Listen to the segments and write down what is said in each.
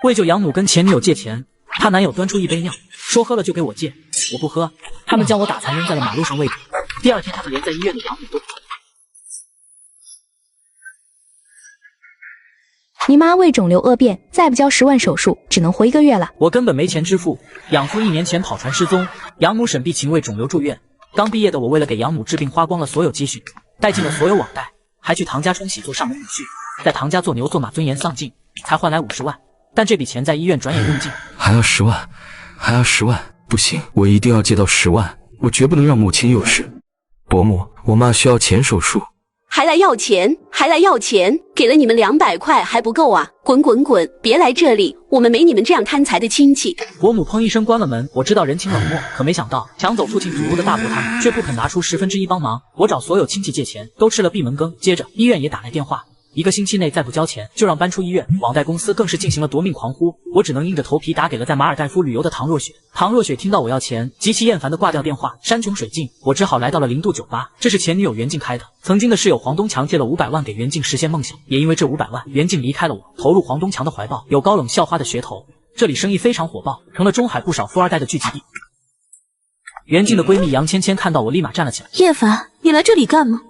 为救养母跟前女友借钱，她男友端出一杯尿，说喝了就给我借，我不喝，他们将我打残扔在了马路上喂狗。第二天他们连在医院的养母都不管。你妈胃肿瘤恶变，再不交10万手术，只能活1个月了。我根本没钱支付，养父1年前跑船失踪，养母沈碧琴为肿瘤住院。刚毕业的我为了给养母治病，花光了所有积蓄，带尽了所有网贷，还去唐家冲喜做上门女婿，在唐家做牛做马，尊严丧尽，才换来50万。但这笔钱在医院转眼用尽，还要10万，还要10万，不行，我一定要借到10万，我绝不能让母亲有事。伯母，我妈需要钱手术。还来要钱，还来要钱，给了你们200块还不够啊！滚滚滚，别来这里，我们没你们这样贪财的亲戚。伯母砰一声关了门，我知道人情冷漠，可没想到抢走父亲祖屋的大伯他们却不肯拿出1/10帮忙。我找所有亲戚借钱，都吃了闭门羹。接着医院也打来电话，1个星期内再不交钱，就让搬出医院。网贷公司更是进行了夺命狂呼，我只能硬着头皮打给了在马尔代夫旅游的唐若雪。唐若雪听到我要钱，极其厌烦地挂掉电话。山穷水尽，我只好来到了0度酒吧，这是前女友袁静开的。曾经的室友黄东强借了500万给袁静实现梦想，也因为这500万，袁静离开了我，投入黄东强的怀抱。有高冷校花的噱头，这里生意非常火爆，成了中海不少富二代的聚集地。袁静的闺蜜杨芊芊看到我，立马站了起来。叶凡，你来这里干嘛？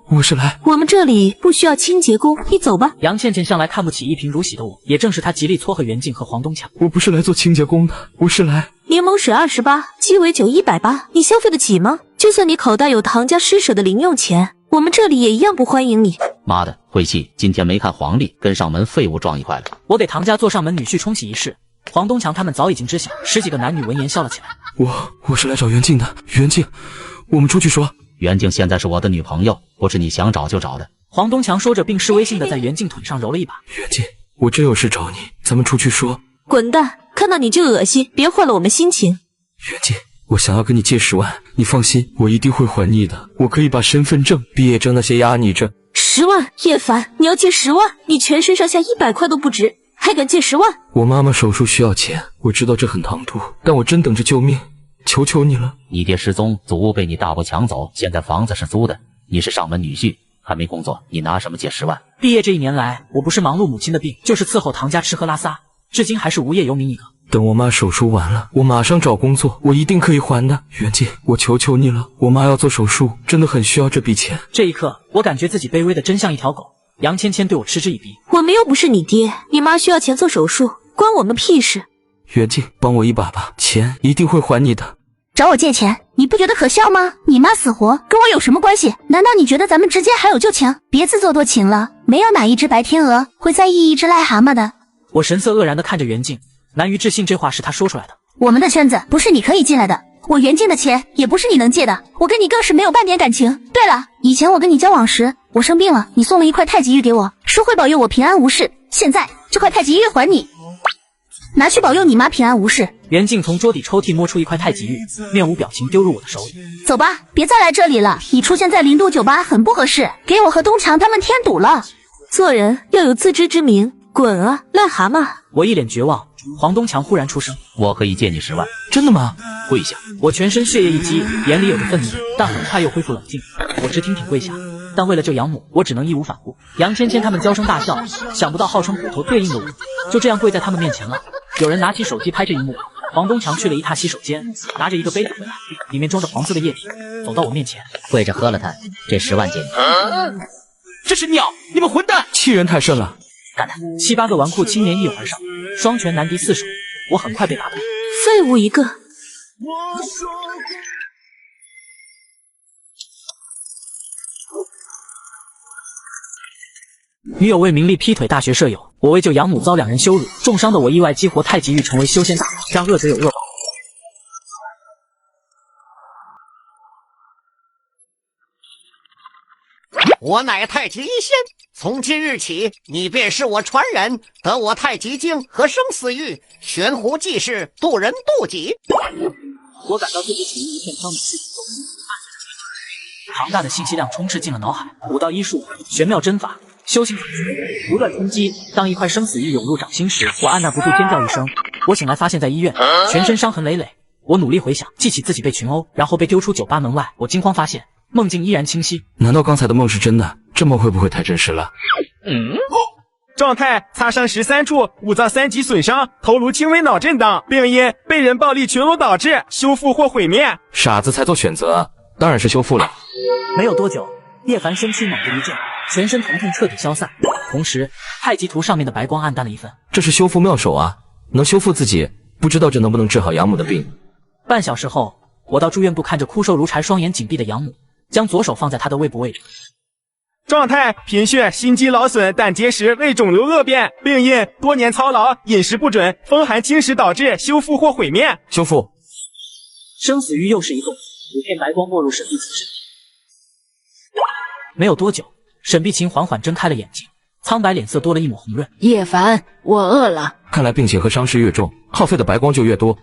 我们这里不需要清洁工，你走吧。杨倩倩向来看不起一贫如洗的我，也正是她极力撮合袁静和黄东强。我不是来做清洁工的，我是来……柠檬水28，鸡尾酒180，你消费得起吗？就算你口袋有唐家施舍的零用钱，我们这里也一样不欢迎你。妈的，晦气！今天没看黄历，跟上门废物撞一块了。我给唐家做上门女婿冲喜仪式，黄东强他们早已经知晓，10几个男女闻言笑了起来。我是来找袁静的，袁静，我们出去说。袁静现在是我的女朋友，不是你想找就找的。黄东强说着，并施微性的在袁静腿上揉了一把。袁静，我真有事找你，咱们出去说。滚蛋！看到你就恶心，别坏了我们心情。袁静，我想要跟你借10万，你放心，我一定会还你的。我可以把身份证、毕业证那些押你这。10万，叶凡，你要借10万？你全身上下100块都不值，还敢借10万？我妈妈手术需要钱，我知道这很唐突，但我真等着救命，求求你了。你爹失踪，祖屋被你大伯抢走，现在房子是租的，你是上门女婿，还没工作，你拿什么借10万？毕业这1年来，我不是忙碌母亲的病，就是伺候唐家吃喝拉撒，至今还是无业游民一个。等我妈手术完了，我马上找工作，我一定可以还的。袁静，我求求你了，我妈要做手术，真的很需要这笔钱。这一刻，我感觉自己卑微的真像一条狗。杨芊芊对我嗤之以鼻。我们又不是你爹，你妈需要钱做手术，关我们屁事。袁静，帮我一把吧，钱一定会还你的。找我借钱，你不觉得可笑吗？你妈死活跟我有什么关系？难道你觉得咱们之间还有旧情？别自作多情了，没有哪一只白天鹅会在意一只癞蛤蟆的。我神色愕然地看着袁静，难于置信这话是她说出来的。我们的圈子不是你可以进来的，我袁静的钱也不是你能借的，我跟你更是没有半点感情。对了，以前我跟你交往时，我生病了，你送了1块太极玉给我，说会保佑我平安无事。现在这块太极玉还你，拿去保佑你妈平安无事。袁静从桌底抽屉摸出1块太极玉，面无表情丢入我的手里。走吧，别再来这里了，你出现在0度酒吧很不合适，给我和东强他们添堵了。做人要有自知之明，滚啊，癞蛤蟆！我一脸绝望。黄东强忽然出声：“我可以借你10万。”真的吗？跪下！我全身血液一激，眼里有着愤怒，但很快又恢复冷静。我直挺挺跪下，但为了救养母，我只能义无反顾。杨芊芊他们娇声大笑，想不到号称骨头最硬的我，就这样跪在他们面前了。有人拿起手机拍这一幕。黄东强去了一趟洗手间，拿着一个杯子回来，里面装着黄色的液体，走到我面前，跪着喝了它，这10万借你。这是鸟！你们混蛋！欺人太甚了！干他！7、8个纨绔青年一拥而上，双拳难敌4手，我很快被打败。废物一个！女友为名利劈腿大学舍友，我为救养母遭2人羞辱，重伤的我意外激活太极玉成为修仙大法，让恶者有恶报。我乃太极仙，从今日起，你便是我传人，得我太极经和生死玉，悬壶济世，渡人渡己。我感到自己处于一片飘渺世界中，庞大的信息量充斥进了脑海，武道医术、玄妙针法、修行法诀不断冲击。当1块生死玉涌入掌心时，我按捺不住尖叫一声。我醒来发现在医院，全身伤痕累累。我努力回想，记起自己被群殴，然后被丢出酒吧门外。我惊慌发现梦境依然清晰。难道刚才的梦是真的？这梦会不会太真实了？状态擦伤13处，五脏3级损伤，头颅轻微脑震荡，病因被人暴力群殴导致，修复或毁灭。傻子才做选择，当然是修复了。没有多久，叶凡身躯猛地一震，全身疼痛彻底消散，同时太极图上面的白光暗淡了一分。这是修复妙手啊，能修复自己，不知道这能不能治好养母的病。半小时后，我到住院部看着枯瘦如柴、双眼紧闭的养母，将左手放在她的胃部位置。状态贫血、心肌劳损、胆结石、胃肿瘤恶变，病因多年操劳、饮食不准、风寒侵蚀导致，修复或毁灭。修复。生死域又是一动，一片白光没入沈碧琴身体。没有多久，沈碧琴缓缓睁开了眼睛，苍白脸色多了一抹红润。叶凡，我饿了。看来病情和伤势越重，耗费的白光就越多。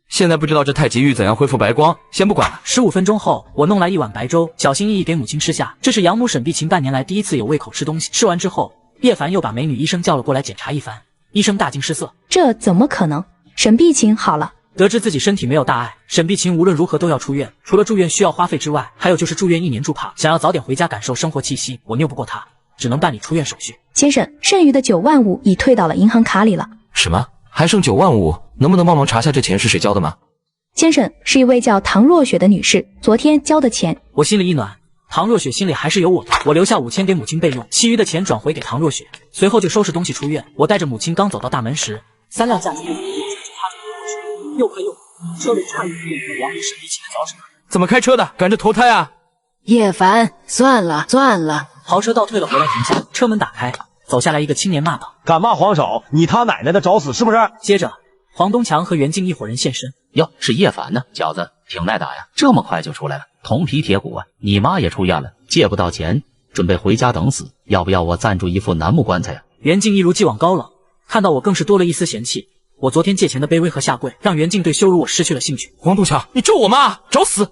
现在不知道这太极玉怎样恢复白光，先不管了。15分钟后，我弄来一碗白粥，小心翼翼给母亲吃下。这是养母沈碧琴半年来第一次有胃口吃东西。吃完之后，叶凡又把美女医生叫了过来检查一番。医生大惊失色，这怎么可能？沈碧琴好了。得知自己身体没有大碍，沈碧琴无论如何都要出院。除了住院需要花费之外，还有就是住院1年住怕，想要早点回家感受生活气息。我拗不过他，只能办理出院手续。先生，剩余的9万5已退到了银行卡里了。什么？还剩9万5？能不能帮忙查下这钱是谁交的吗？先生，是一位叫唐若雪的女士昨天交的钱。我心里一暖，唐若雪心里还是有我的。我留下5000给母亲备用，其余的钱转回给唐若雪。随后就收拾东西出院。我带着母亲刚走到大门时，3辆架子又快又猛，车轮差一点点往沈碧琴的脚上。怎么开车的？赶着投胎啊！叶凡，算了算了。豪车倒退了回来停下，车门打开，走下来一个青年骂道：“敢骂黄少，你他奶奶的找死是不是？”接着，黄东强和袁静一伙人现身。哟，是叶凡呢，小子挺耐打呀，这么快就出来了，铜皮铁骨啊！你妈也出院了，借不到钱，准备回家等死，要不要我赞助一副楠木棺材呀？袁静一如既往高冷，看到我更是多了一丝嫌弃。我昨天借钱的卑微和下跪，让袁静对羞辱我失去了兴趣。黄东强，你咒我妈，找死！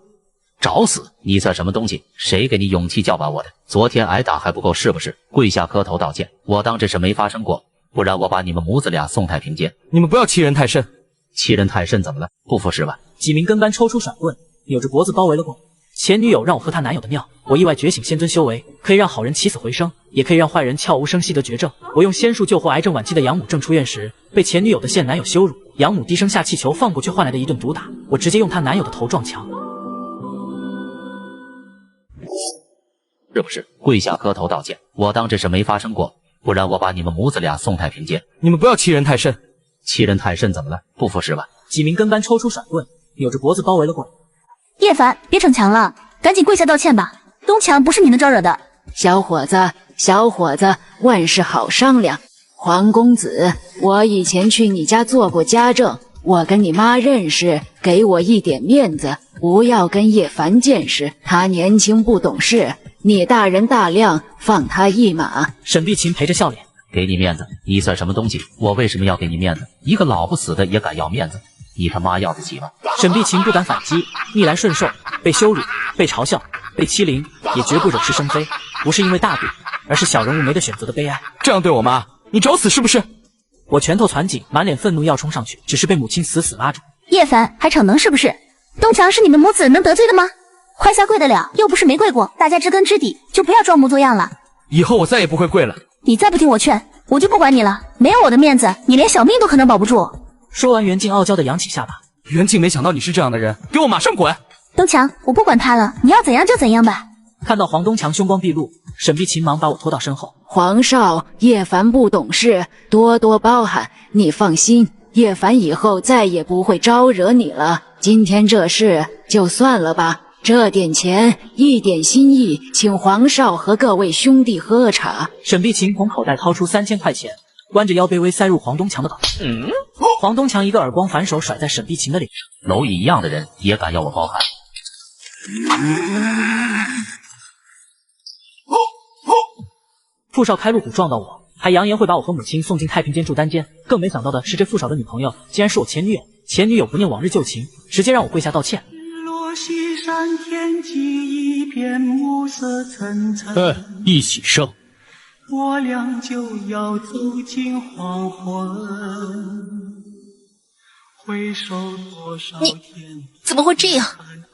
找死！你算什么东西？谁给你勇气叫板我的？昨天挨打还不够是不是？跪下磕头道歉，我当这事没发生过，不然我把你们母子俩送太平间。你们不要欺人太甚。欺人太甚怎么了？不服是吧？几名跟班抽出甩棍，扭着脖子包围了我。前女友让我喝她男友的尿，我意外觉醒仙尊修为，可以让好人起死回生，也可以让坏人悄无声息得绝症。我用仙术救活癌症晚期的养母，正出院时被前女友的现男友羞辱，养母低声下气求放过，却换来的一顿毒打。我直接用她男友的头撞墙。是不是？跪下磕头道歉，我当这事没发生过，不然我把你们母子俩送太平间。你们不要欺人太甚。欺人太甚怎么了？不服是吧？几名跟班抽出甩棍，扭着脖子包围了过来。叶凡，别逞强了，赶紧跪下道歉吧。东强不是你能招惹的。小伙子，小伙子，万事好商量。黄公子，我以前去你家做过家政，我跟你妈认识，给我一点面子，不要跟叶凡见识，他年轻不懂事，你大人大量，放他一马。沈碧琴陪着笑脸，给你面子？你算什么东西？我为什么要给你面子？一个老不死的也敢要面子？你他妈要得起吗？沈碧琴不敢反击，逆来顺受，被羞辱，被嘲笑，被欺凌，也绝不惹是生非。不是因为大度，而是小人物没得选择的悲哀。这样对我妈，你找死是不是？我拳头攒紧，满脸愤怒要冲上去，只是被母亲死死拉住。叶凡还逞能是不是？东强是你们母子能得罪的吗？跪下跪得了，又不是没跪过，大家知根知底，就不要装模作样了。以后我再也不会跪了。你再不听我劝，我就不管你了。没有我的面子，你连小命都可能保不住。说完，袁静傲娇的扬起下巴。袁静，没想到你是这样的人，给我马上滚！东强，我不管他了，你要怎样就怎样吧。看到黄东强凶光毕露，沈碧琴忙把我拖到身后。皇少，叶凡不懂事，多多包涵。你放心，叶凡以后再也不会招惹你了。今天这事就算了吧，这点钱，一点心意，请皇少和各位兄弟喝个茶。沈碧琴从口袋掏出3000块钱，弯着腰卑微塞入黄东强的口袋。黄东强一个耳光反手甩在沈碧琴的脸上。蝼蚁一样的人也敢要我包涵？傅少开路虎撞到我，还扬言会把我和母亲送进太平间住单间。更没想到的是，这傅少的女朋友竟然是我前女友。前女友不念往日旧情，直接让我跪下道歉。落西山天际一片暮色沉沉。一起生。我俩就要走进黄昏，回首多少天。怎么会这样？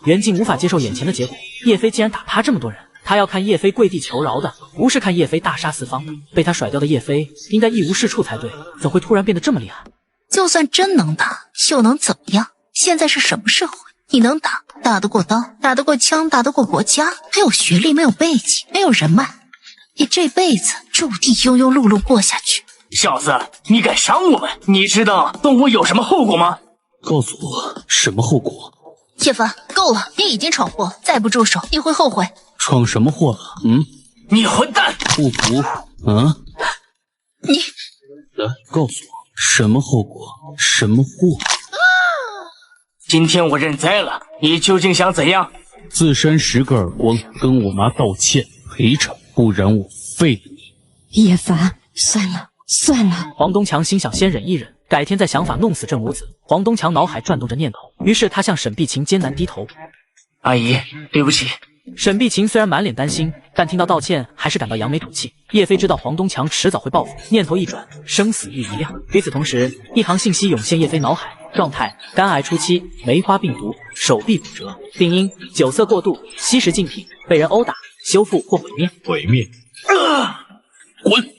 袁静无法接受眼前的结果，叶飞竟然打趴这么多人。他要看叶飞跪地求饶的，不是看叶飞大杀四方的。被他甩掉的叶飞应该一无是处才对，怎会突然变得这么厉害？就算真能打，又能怎么样？现在是什么社会？你能打，打得过刀，打得过枪，打得过国家，没有学历，没有背景，没有人脉，你这辈子注定庸庸碌碌过下去。小子，你敢伤我们？你知道动武有什么后果吗？告诉我什么后果？叶凡，够了，你已经闯祸，再不住手，你会后悔。闯什么祸了？你混蛋！不服？啊？你来告诉我什么后果？什么祸？今天我认栽了，你究竟想怎样？自扇10个耳光，跟我妈道歉赔偿，不然我废了你。叶凡，算了。黄东强心想先忍一忍，改天再想法弄死郑无子。黄东强脑海转动着念头，于是他向沈碧琴艰难低头。阿姨，对不起。沈碧琴虽然满脸担心，但听到道歉还是感到扬眉吐气。叶飞知道黄东强迟早会报复，念头一转，生死欲一亮。与此同时，一行信息涌现叶飞脑海：状态肝癌初期，梅花病毒，手臂骨折，病因酒色过度，吸食禁品，被人殴打，修复或毁灭。滚！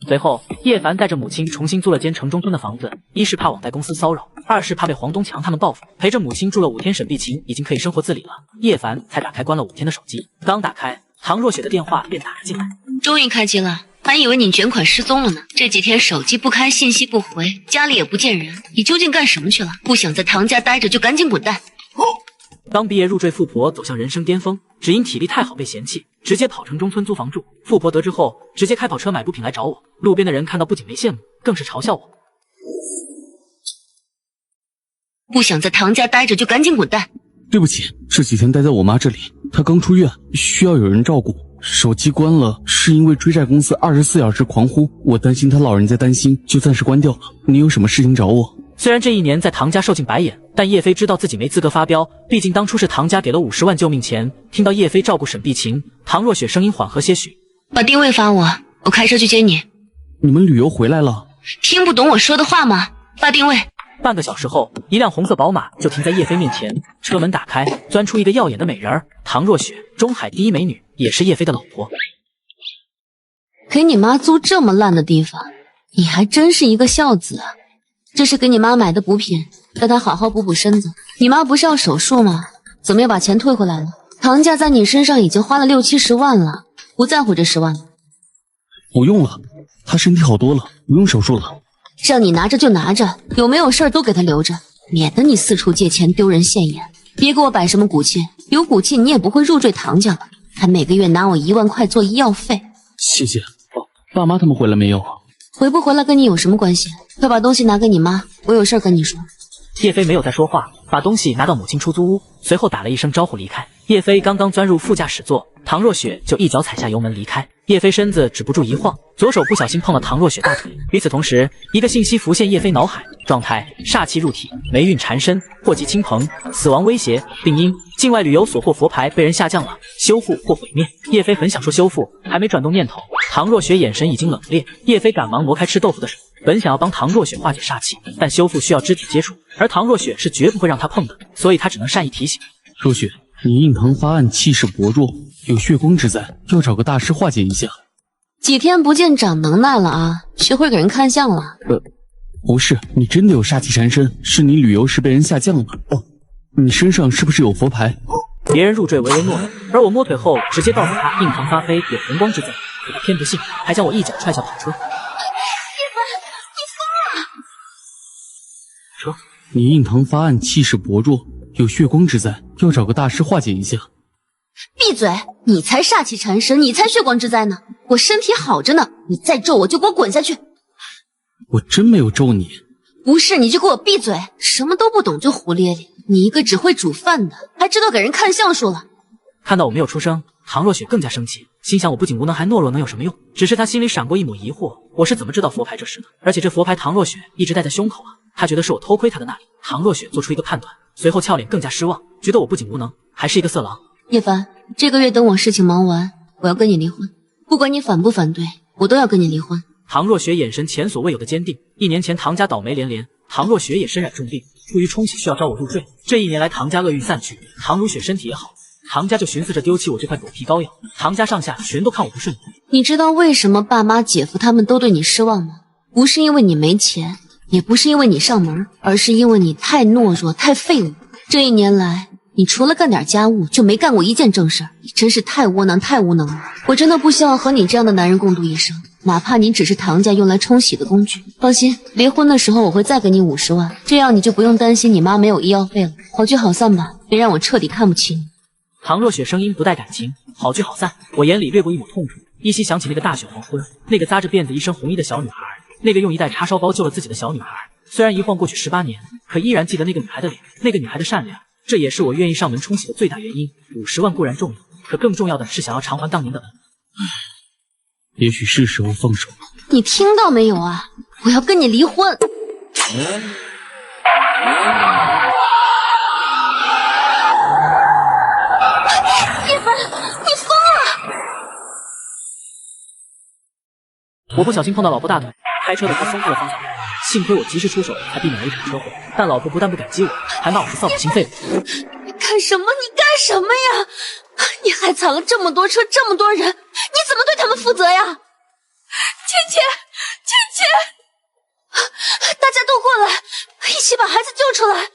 随后，叶凡带着母亲重新租了间城中村的房子，一是怕网贷公司骚扰，二是怕被黄东强他们报复。陪着母亲住了5天，沈碧琴已经可以生活自理了。叶凡才打开关了5天的手机，刚打开，唐若雪的电话便打了进来。终于开机了，还以为你卷款失踪了呢。这几天手机不开，信息不回，家里也不见人，你究竟干什么去了？不想在唐家待着就赶紧滚蛋！刚毕业入赘富婆走向人生巅峰，只因体力太好被嫌弃，直接跑城中村租房住。富婆得知后，直接开跑车买补品来找我。路边的人看到不仅没羡慕，更是嘲笑我。不想在唐家待着就赶紧滚蛋！对不起，这几天待在我妈这里，她刚出院，需要有人照顾。手机关了，是因为追债公司24小时狂呼，我担心她老人家担心，就暂时关掉了。你有什么事情找我？虽然这1年在唐家受尽白眼，但叶飞知道自己没资格发飙，毕竟当初是唐家给了50万救命钱。听到叶飞照顾沈碧琴，唐若雪声音缓和些许：“把定位发我，我开车去接你。”你们旅游回来了？听不懂我说的话吗？发定位。半个小时后，一辆红色宝马就停在叶飞面前，车门打开，钻出一个耀眼的美人儿——唐若雪，中海第一美女，也是叶飞的老婆。给你妈租这么烂的地方，你还真是一个孝子啊！这是给你妈买的补品，让她好好补补身子。你妈不是要手术吗？怎么又把钱退回来了？唐家在你身上已经花了60-70万了，不在乎这10万了？不用了，她身体好多了，不用手术了。让你拿着就拿着，有没有事儿都给她留着，免得你四处借钱丢人现眼。别给我摆什么骨气，有骨气你也不会入赘唐家了，还每个月拿我1万块做医药费。谢谢。爸妈他们回来没有？回不回来跟你有什么关系？快把东西拿给你妈，我有事儿跟你说。叶飞没有再说话，把东西拿到母亲出租屋，随后打了一声招呼离开。叶飞刚刚钻入副驾驶座，唐若雪就一脚踩下油门离开。叶飞身子止不住一晃，左手不小心碰了唐若雪大腿。与此同时，一个信息浮现叶飞脑海：状态煞气入体，霉运缠身，祸及亲朋，死亡威胁，病因境外旅游所获佛牌被人下降了，修复或毁灭。叶飞很想说修复，还没转动念头，唐若雪眼神已经冷冽。叶飞赶忙挪开吃豆腐的手，本想要帮唐若雪化解煞气，但修复需要肢体接触，而唐若雪是绝不会让他碰的，所以他只能善意提醒：若雪，你印堂发暗，气势薄弱，有血光之灾，要找个大师化解一下。几天不见长能耐了啊，学会给人看相了。不是，你真的有煞气缠身，是你旅游时被人下降了。哦，你身上是不是有佛牌？别人入赘唯唯诺诺，而我摸腿后直接告诉他印堂发飞有红光之灾，可他偏不信，还将我一脚踹下跑车。车，你印堂发暗，气势薄弱，有血光之灾，要找个大师化解一下。闭嘴！你才煞气缠身，你才血光之灾呢！我身体好着呢，你再咒我就给我滚下去！我真没有咒你。不是，你就给我闭嘴！什么都不懂就胡咧咧，你一个只会煮饭的，还知道给人看相术了。看到我没有出声，唐若雪更加生气，心想我不仅无能还懦弱，能有什么用？只是她心里闪过一抹疑惑，我是怎么知道佛牌这事的？而且这佛牌唐若雪一直戴在胸口啊，她觉得是我偷窥她的那里。唐若雪做出一个判断，随后俏脸更加失望，觉得我不仅无能，还是一个色狼。叶凡，这个月等我事情忙完，我要跟你离婚，不管你反不反对，我都要跟你离婚。唐若雪眼神前所未有的坚定。1年前唐家倒霉连连，唐若雪也身染重病，出于冲喜需要招我入赘。这1年来唐家厄运散去，唐如雪身体也好，唐家就寻思着丢弃我这块狗皮膏药，唐家上下全都看我不顺眼。你知道为什么爸妈、姐夫他们都对你失望吗？不是因为你没钱，也不是因为你上门，而是因为你太懦弱、太废物。这1年来，你除了干点家务，就没干过一件正事儿。你真是太窝囊、太无能了。我真的不希望和你这样的男人共度一生，哪怕你只是唐家用来冲喜的工具。放心，离婚的时候我会再给你50万，这样你就不用担心你妈没有医药费了。好聚好散吧，别让我彻底看不起你。唐若雪声音不带感情，好聚好散。我眼里掠过一抹痛楚，依稀想起那个大雪黄昏，那个扎着辫子一身红衣的小女孩，那个用一袋叉烧包救了自己的小女孩。虽然一晃过去18年，可依然记得那个女孩的脸，那个女孩的善良。这也是我愿意上门冲喜的最大原因。50万固然重要，可更重要的是想要偿还当年的恩。也许是时候放手了。你听到没有啊？我要跟你离婚。叶凡，你疯了！我不小心碰到老婆大腿，开车的他松开了方向盘，幸亏我及时出手，才避免了一场车祸。但老婆不但不感激我，还骂我是丧心废物。你干什么？你干什么呀？你还惨了这么多车，这么多人，你怎么对他们负责呀？倩倩，大家都过来，一起把孩子救出来。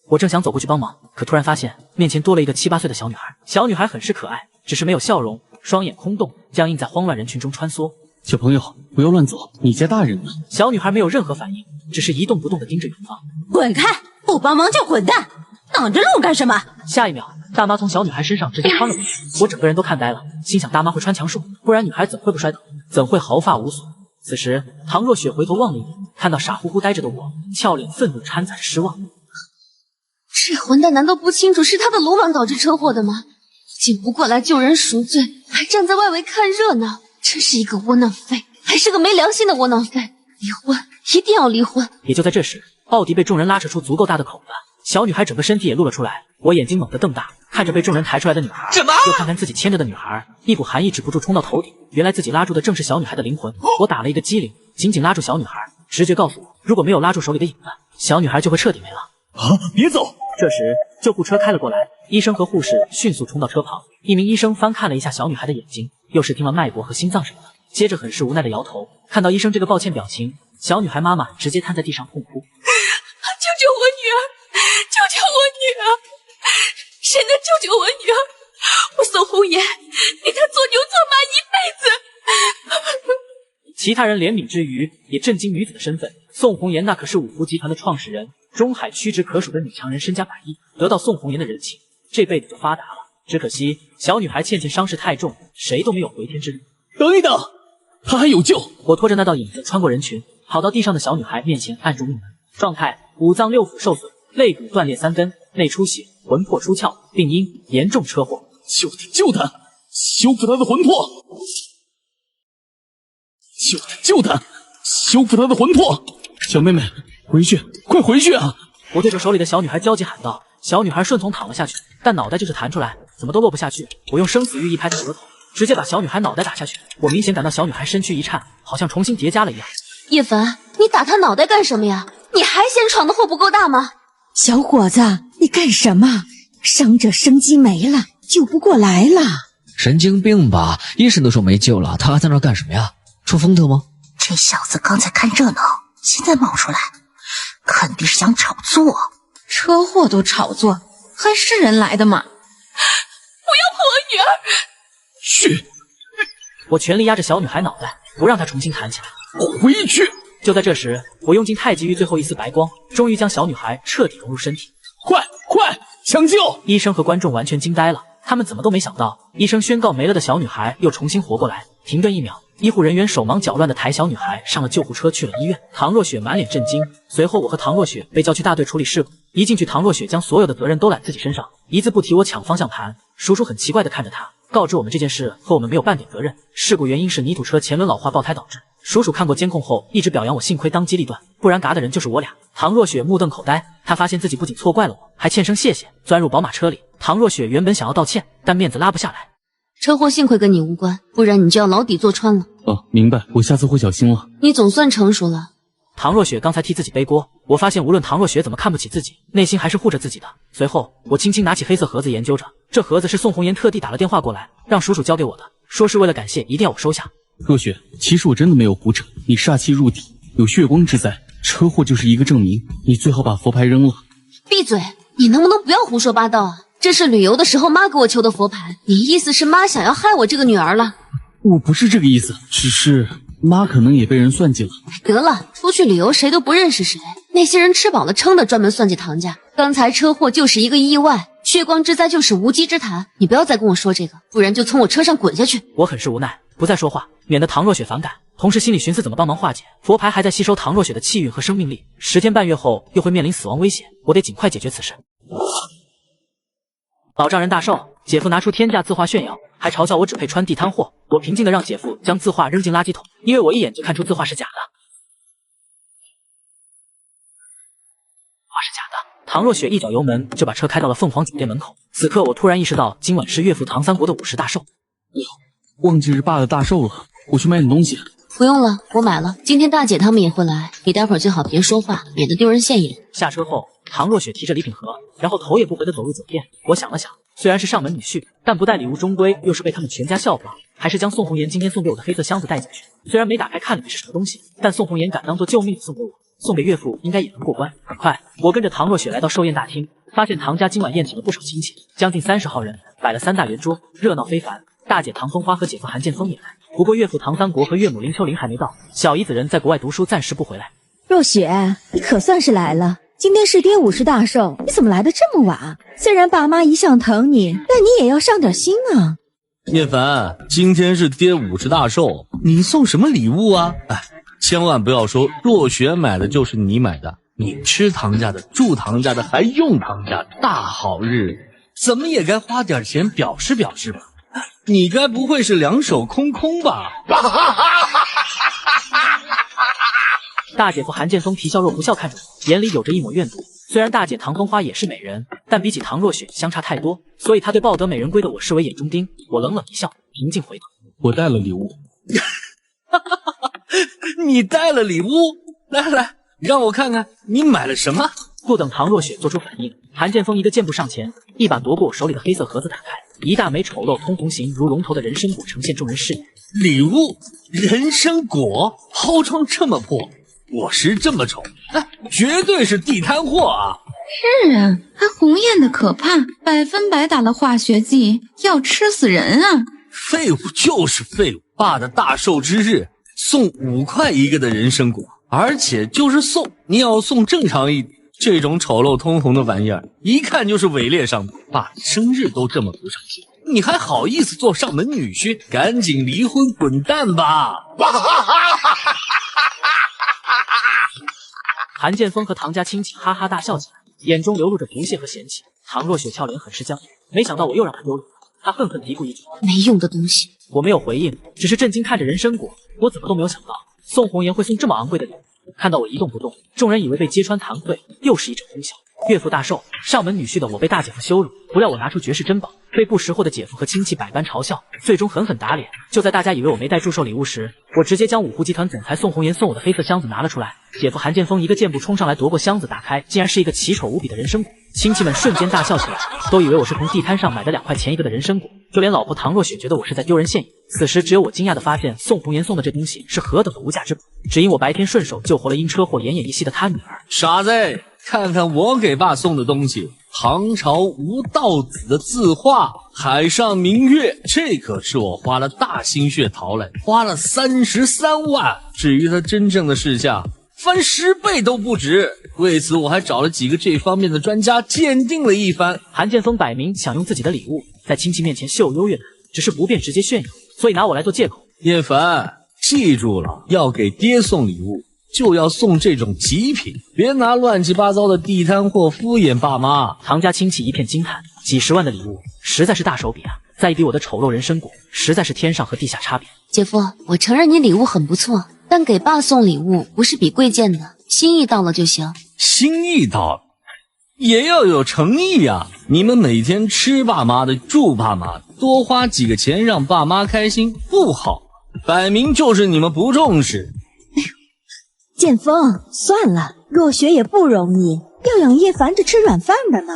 我正想走过去帮忙，可突然发现面前多了一个7、8岁的小女孩。小女孩很是可爱，只是没有笑容，双眼空洞，僵硬在慌乱人群中穿梭。小朋友，不要乱走，你家大人呢？小女孩没有任何反应，只是一动不动地盯着远方。滚开！不帮忙就滚蛋！挡着路干什么？下一秒，大妈从小女孩身上直接穿了过去，我整个人都看呆了，心想大妈会穿墙术，不然女孩怎会不摔倒，怎会毫发无损？此时，唐若雪回头望了一眼，看到傻乎乎呆着的我，俏脸愤怒掺杂着失望。这混蛋难道不清楚是他的鲁莽导致车祸的吗？竟不过来救人赎罪，还站在外围看热闹，真是一个窝囊废，还是个没良心的窝囊废！离婚，一定要离婚！也就在这时，奥迪被众人拉扯出足够大的口子，小女孩整个身体也露了出来，我眼睛猛地瞪大，看着被众人抬出来的女孩，又看看自己牵着的女孩，一股寒意止不住冲到头顶。原来自己拉住的正是小女孩的灵魂，我打了一个激灵，紧紧拉住小女孩。直觉告诉我，如果没有拉住手里的影子，小女孩就会彻底没了。啊！别走！这时，救护车开了过来，医生和护士迅速冲到车旁。一名医生翻看了一下小女孩的眼睛，又是听了脉搏和心脏什么的，接着很是无奈的摇头。看到医生这个抱歉表情，小女孩妈妈直接瘫在地上痛哭：“救救我女儿！救救我女儿！谁能救救我女儿？我宋红颜给她做牛做马一辈子！”其他人怜悯之余，也震惊女子的身份。宋红颜那可是五福集团的创始人，中海屈指可数的女强人，身家100亿，得到宋红颜的人情，这辈子就发达了。只可惜小女孩倩倩伤势太重，谁都没有回天之日。等一等，她还有救！我拖着那道影子穿过人群，跑到地上的小女孩面前，按住命门。状态：五脏6腑受损，肋骨断裂3根，内出血，魂魄出窍，病因严重车祸。救他！修复他的魂魄！救他！修复他的魂魄！小妹妹，回去，快回去啊！我对着手里的小女孩焦急喊道。小女孩顺从躺了下去，但脑袋就是弹出来，怎么都落不下去。我用生死玉一拍她额头，直接把小女孩脑袋打下去。我明显感到小女孩身躯一颤，好像重新叠加了一样。叶凡，你打她脑袋干什么呀？你还嫌闯的祸不够大吗？小伙子，你干什么？伤者生机没了，救不过来了。神经病吧？医生都说没救了，他还在那干什么呀？出风头吗？这小子刚才看热闹，现在冒出来，肯定是想炒作。车祸都炒作，还是人来的吗？不要碰我女儿！去！我全力压着小女孩脑袋，不让她重新弹起来。回去！就在这时，我用尽太极玉最后一丝白光，终于将小女孩彻底融入身体。快！抢救！医生和观众完全惊呆了，他们怎么都没想到，医生宣告没了的小女孩又重新活过来。停顿1秒，医护人员手忙脚乱地抬小女孩上了救护车去了医院。唐若雪满脸震惊，随后我和唐若雪被叫去大队处理事故。一进去，唐若雪将所有的责任都揽自己身上，一字不提我抢方向盘。叔叔很奇怪地看着她，告知我们这件事和我们没有半点责任，事故原因是泥土车前轮老化爆胎导致。叔叔看过监控后一直表扬我，幸亏当机立断，不然嘎的人就是我俩。唐若雪目瞪口呆，她发现自己不仅错怪了我，还欠声谢谢，钻入宝马车里。唐若雪原本想要道歉，但面子拉不下来。车祸幸亏跟你无关，不然你就要牢底坐穿了。哦，明白，我下次会小心了。你总算成熟了。唐若雪刚才替自己背锅，我发现无论唐若雪怎么看不起自己，内心还是护着自己的。随后，我轻轻拿起黑色盒子研究着，这盒子是宋红颜特地打了电话过来，让叔叔交给我的，说是为了感谢，一定要我收下。若雪，其实我真的没有胡扯，你煞气入体，有血光之灾，车祸就是一个证明，你最好把佛牌扔了。闭嘴！你能不能不要胡说八道啊？这是旅游的时候妈给我求的佛牌，你意思是妈想要害我这个女儿了？我不是这个意思，只是妈可能也被人算计了。得了，出去旅游谁都不认识谁，那些人吃饱了撑的专门算计唐家。刚才车祸就是一个意外，血光之灾就是无稽之谈，你不要再跟我说这个，不然就从我车上滚下去。我很是无奈，不再说话，免得唐若雪反感，同时心里寻思怎么帮忙化解。佛牌还在吸收唐若雪的气运和生命力，10天半月后又会面临死亡威胁，我得尽快解决此事。老丈人大寿，姐夫拿出天价字画炫耀，还嘲笑我只配穿地摊货。我平静地让姐夫将字画扔进垃圾桶，因为我一眼就看出字画是假的。画是假的。唐若雪一脚油门就把车开到了凤凰酒店门口。此刻我突然意识到，今晚是岳父唐三国的50大寿。哎呦，忘记是爸的大寿了，我去买点东西。不用了，我买了。今天大姐他们也会来，你待会儿最好别说话，免得丢人现眼。下车后，唐若雪提着礼品盒，然后头也不回地走入酒店。我想了想，虽然是上门女婿，但不带礼物终归又是被他们全家笑话，还是将宋红颜今天送给我的黑色箱子带进去。虽然没打开看里面是什么东西，但宋红颜敢当做救命送给我，送给岳父应该也能过关。很快，我跟着唐若雪来到寿宴大厅，发现唐家今晚宴请了不少亲戚，将近30号人，摆了3大圆桌，热闹非凡。大姐唐风花和姐夫韩剑锋也来，不过岳父唐三国和岳母林秋玲还没到，小姨子人在国外读书，暂时不回来。若雪，你可算是来了。今天是爹50大寿，你怎么来的这么晚？虽然爸妈一向疼你，但你也要上点心啊。叶凡，今天是爹50大寿，你送什么礼物啊？哎，千万不要说若雪买的就是你买的，你吃唐家的，住唐家的，还用唐家，大好日子，怎么也该花点钱表示表示吧。你该不会是两手空空吧？大姐夫韩剑锋皮笑肉不笑看着我，眼里有着一抹怨毒。虽然大姐唐风花也是美人，但比起唐若雪相差太多，所以他对抱得美人归的我视为眼中钉。我冷冷一笑，平静回答：我带了礼物。你带了礼物？来来，让我看看你买了什么。不等唐若雪做出反应，韩剑锋一个箭步上前，一把夺过我手里的黑色盒子打开，一大枚丑陋通红形如龙头的人参果呈现众人视野。礼物？人参果？包装这么破，果实这么丑，哎，绝对是地摊货啊！是啊，还红艳的可怕，100%打了化学剂，要吃死人啊！废物就是废物！爸的大寿之日，送5块一个的人参果，而且就是送，你要送正常一点。这种丑陋通红的玩意儿，一看就是伪劣商品。爸生日都这么不上心，你还好意思做上门女婿？赶紧离婚滚蛋吧！韩剑锋和唐家亲戚哈哈大笑起来，眼中流露着不屑和嫌弃。唐若雪俏脸很是僵硬，没想到我又让她丢脸，她愤愤嘀咕一句：“没用的东西。”我没有回应，只是震惊看着人参果。我怎么都没有想到，宋红颜会送这么昂贵的礼物。看到我一动不动，众人以为被揭穿堂会，又是一阵哄笑。岳父大寿，上门女婿的我被大姐夫羞辱，不料我拿出绝世珍宝，被不识货的姐夫和亲戚百般嘲笑，最终狠狠打脸。就在大家以为我没带祝寿礼物时，我直接将五湖集团总裁宋红颜送我的黑色箱子拿了出来。姐夫韩剑锋一个箭步冲上来夺过箱子，打开，竟然是一个奇丑无比的人参果。亲戚们瞬间大笑起来，都以为我是从地摊上买的2块钱一个的人参果，就连老婆唐若雪觉得我是在丢人现眼。此时只有我惊讶地发现，宋红颜送的这东西是何等的无价之宝，只因我白天顺手救活了因车祸奄奄一息的他女儿。傻子，看看我给爸送的东西，唐朝吴道子的字画，海上明月，这可是我花了大心血淘来，花了33万。至于他真正的市价，翻10倍都不止。为此我还找了几个这方面的专家鉴定了一番。韩剑锋摆明想用自己的礼物在亲戚面前秀优越感，只是不便直接炫耀，所以拿我来做借口。叶凡，记住了，要给爹送礼物就要送这种极品，别拿乱七八糟的地摊货敷衍爸妈。唐家亲戚一片惊叹，几10万的礼物实在是大手笔啊！再一比我的丑陋人参果，实在是天上和地下差别。姐夫，我承认你礼物很不错，但给爸送礼物不是比贵贱的，心意到了就行。心意到了，也要有诚意啊！你们每天吃爸妈的，住爸妈的，多花几个钱让爸妈开心，不好，摆明就是你们不重视。剑锋，算了，若雪也不容易，要养叶凡这吃软饭的呢。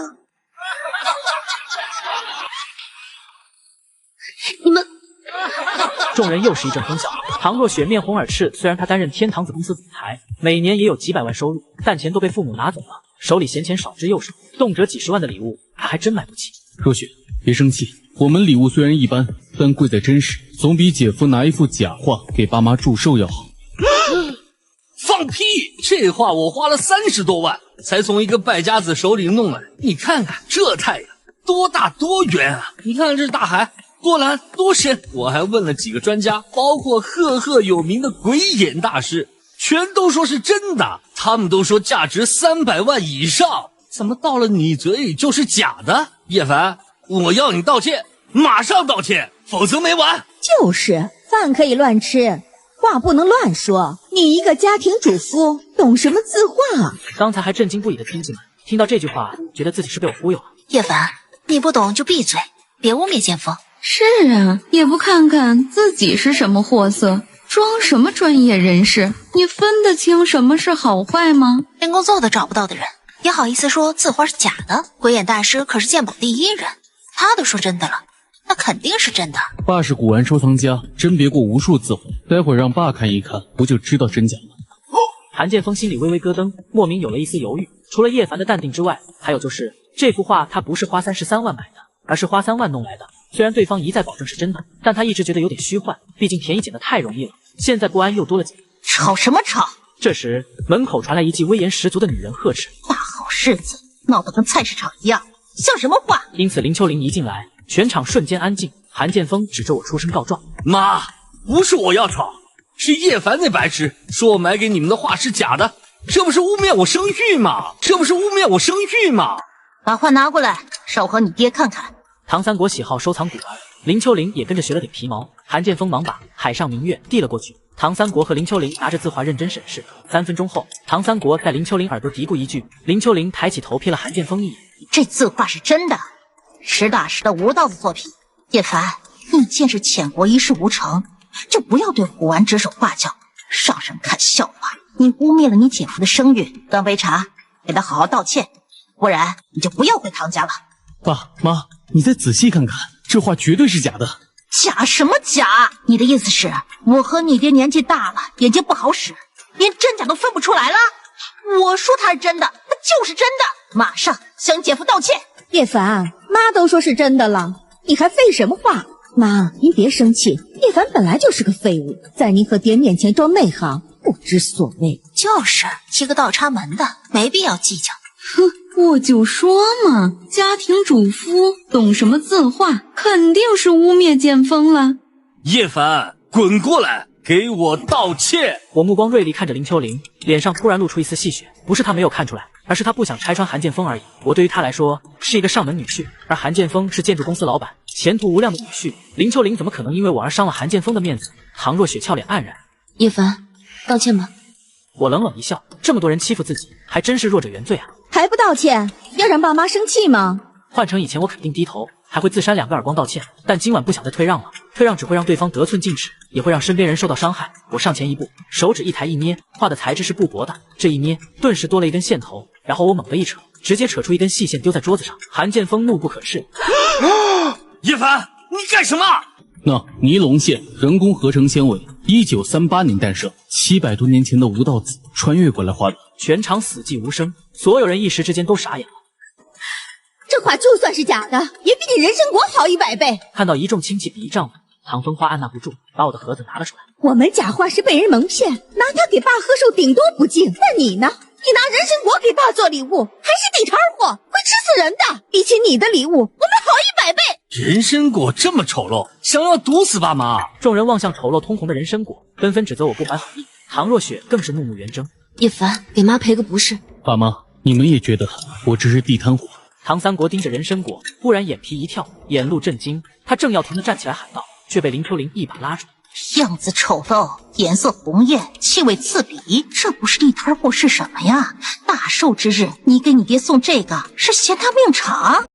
你们。众人又是一阵哄笑。唐若雪面红耳赤，虽然她担任天堂子公司总裁，每年也有几百万收入，但钱都被父母拿走了，手里闲钱少之又少，动辄几十万的礼物，她还真买不起。若雪，别生气，我们礼物虽然一般，但贵在真实，总比姐夫拿一副假话给爸妈祝寿要好。放屁！这话我花了30多万才从一个败家子手里弄来，你看看这太阳多大多圆啊！你看这大海多蓝多深，我还问了几个专家，包括赫赫有名的鬼眼大师，全都说是真的，他们都说价值300万以上，怎么到了你嘴里就是假的？叶凡，我要你道歉，马上道歉，否则没完。就是饭可以乱吃，话不能乱说。你一个家庭主妇，懂什么字画？刚才还震惊不已的听进来，听到这句话，觉得自己是被我忽悠了。叶凡，你不懂就闭嘴，别污蔑剑锋。是啊，也不看看自己是什么货色，装什么专业人士？你分得清什么是好坏吗？连工作都找不到的人，也好意思说字画是假的？鬼眼大师可是鉴宝第一人，他都说真的了，那肯定是真的。爸是古玩收藏家，甄别过无数字画，待会儿让爸看一看，不就知道真假了？韩剑锋心里微微咯噔，莫名有了一丝犹豫。除了叶凡的淡定之外，还有就是这幅画他不是花33万买的，而是花3万弄来的。虽然对方一再保证是真的，但他一直觉得有点虚幻，毕竟便宜捡得太容易了。现在不安又多了几分。吵什么吵？这时门口传来一记威严十足的女人呵斥：“大好日子闹得跟菜市场一样，像什么话？”因此林秋玲一进来，全场瞬间安静。韩剑锋指着我出声告状：“妈，不是我要吵，是叶凡那白痴说我买给你们的画是假的，这不是污蔑我声誉吗？把画拿过来，让我和你爹看看。”唐三国喜好收藏古玩，林秋玲也跟着学了点皮毛。韩剑锋忙把《海上明月》递了过去，唐三国和林秋玲拿着字画认真审视。3分钟后，唐三国在林秋玲耳朵嘀咕一句，林秋玲抬起头瞥了韩剑锋一眼：“这字画是真的，实打实的吴道子作品。叶凡，你见识浅薄，一事无成，就不要对古玩指手画脚，让人看笑话。你污蔑了你姐夫的声誉，端杯茶，给他好好道歉，不然你就不要回唐家了。”爸妈，你再仔细看看，这画绝对是假的。假什么假？你的意思是我和你爹年纪大了，眼睛不好使，连真假都分不出来了？我说它是真的，那就是真的，马上向你姐夫道歉。叶凡，妈都说是真的了，你还废什么话？妈，您别生气，叶凡本来就是个废物，在您和爹面前装内行，不知所谓。就是一个倒插门的，没必要计较。哼，我就说嘛，家庭主妇懂什么字画，肯定是污蔑剑锋了。叶凡，滚过来，给我道歉！我目光锐利看着林秋玲，脸上突然露出一丝戏谑，不是她没有看出来，而是她不想拆穿韩剑锋而已。我对于她来说是一个上门女婿，而韩剑锋是建筑公司老板，前途无量的女婿。林秋玲怎么可能因为我而伤了韩剑锋的面子？唐若雪俏脸黯然。叶凡，道歉吧。我冷冷一笑，这么多人欺负自己，还真是弱者原罪啊！还不道歉，要让爸妈生气吗？换成以前我肯定低头，还会自扇2个耳光道歉，但今晚不想再退让了，退让只会让对方得寸进尺，也会让身边人受到伤害。我上前一步，手指一抬一捏，画的材质是布帛的，这一捏顿时多了一根线头，然后我猛地一扯，直接扯出一根细线丢在桌子上。韩剑锋怒不可遏：“叶凡，你干什么？”那尼龙线人工合成纤维，1938年诞生，700多年前的吴道子穿越过来画的。全场死寂无声，所有人一时之间都傻眼了。这画就算是假的，也比你人参果好100倍。看到一众亲戚比一丈夫，唐风花按捺不住，把我的盒子拿了出来。我们假画是被人蒙骗，拿它给爸喝寿顶多不敬。但你呢？你拿人参果给爸做礼物，还是地摊货，会吃死人的。比起你的礼物，我们好100倍。人参果这么丑陋，想要毒死爸妈？众人望向丑陋通红的人参果，纷纷指责我不怀好意。唐若雪更是怒目圆睁。叶凡，给妈赔个不是。爸妈，你们也觉得我这是地摊货？唐三国盯着人参果，忽然眼皮一跳，眼露震惊。他正要疼得站起来喊道，却被林秋玲一把拉住。样子丑陋，颜色红艳，气味刺鼻，这不是地摊货是什么呀？大寿之日，你给你爹送这个，是嫌他命长？